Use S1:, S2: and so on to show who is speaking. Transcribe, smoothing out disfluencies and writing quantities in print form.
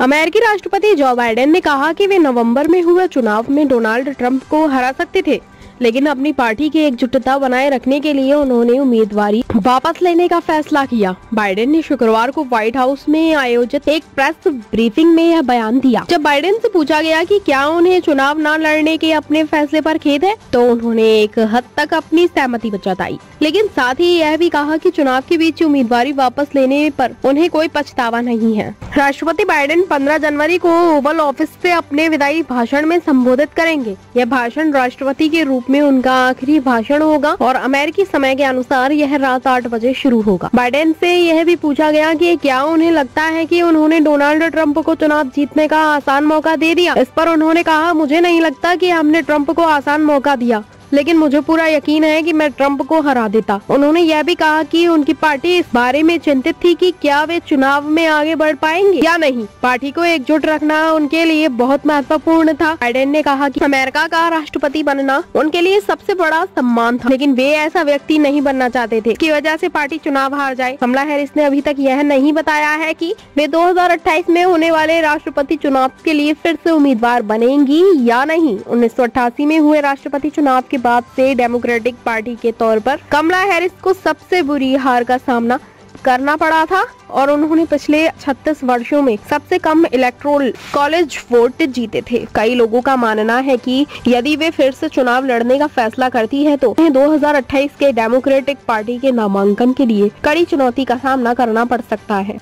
S1: अमेरिकी राष्ट्रपति Joe Biden ने कहा कि वे नवंबर में हुए चुनाव में डोनाल्ड ट्रंप को हरा सकते थे, लेकिन अपनी पार्टी की एकजुटता बनाए रखने के लिए उन्होंने उम्मीदवारी वापस लेने का फैसला किया। बाइडेन ने शुक्रवार को व्हाइट हाउस में आयोजित एक प्रेस ब्रीफिंग में यह बयान दिया। जब बाइडेन से पूछा गया कि क्या उन्हें चुनाव न लड़ने के अपने फैसले पर खेद है, तो उन्होंने एक हद तक अपनी सहमति जताई, लेकिन साथ ही यह भी कहा कि चुनाव के बीच उम्मीदवारी वापस लेने पर उन्हें कोई पछतावा नहीं है। राष्ट्रपति बाइडेन 15 जनवरी को ओवल ऑफिस से अपने विदाई भाषण में संबोधित करेंगे। यह भाषण राष्ट्रपति के रूप में उनका आखिरी भाषण होगा और अमेरिकी समय के अनुसार यह रात 8 बजे शुरू होगा। बाइडेन से यह भी पूछा गया कि क्या उन्हें लगता है कि उन्होंने डोनाल्ड ट्रंप को चुनाव जीतने का आसान मौका दे दिया। इस पर उन्होंने कहा, मुझे नहीं लगता कि हमने ट्रंप को आसान मौका दिया, लेकिन मुझे पूरा यकीन है कि मैं ट्रंप को हरा देता। उन्होंने यह भी कहा कि उनकी पार्टी इस बारे में चिंतित थी कि क्या वे चुनाव में आगे बढ़ पाएंगे या नहीं। पार्टी को एकजुट रखना उनके लिए बहुत महत्वपूर्ण था। बाइडेन ने कहा कि अमेरिका का राष्ट्रपति बनना उनके लिए सबसे बड़ा सम्मान था, लेकिन वे ऐसा व्यक्ति नहीं बनना चाहते थे इसकी वजह से पार्टी चुनाव हार जाए। कमला हैरिस ने अभी तक यह नहीं बताया है कि वे 2028 में होने वाले राष्ट्रपति चुनाव के लिए फिर से उम्मीदवार बनेंगी या नहीं। 1988 में हुए राष्ट्रपति चुनाव के बाद से डेमोक्रेटिक पार्टी के तौर पर कमला हैरिस को सबसे बुरी हार का सामना करना पड़ा था और उन्होंने पिछले 36 वर्षों में सबसे कम इलेक्टोरल कॉलेज वोट जीते थे। कई लोगों का मानना है कि यदि वे फिर से चुनाव लड़ने का फैसला करती है तो उन्हें 2028 के डेमोक्रेटिक पार्टी के नामांकन के लिए कड़ी चुनौती का सामना करना पड़ सकता है।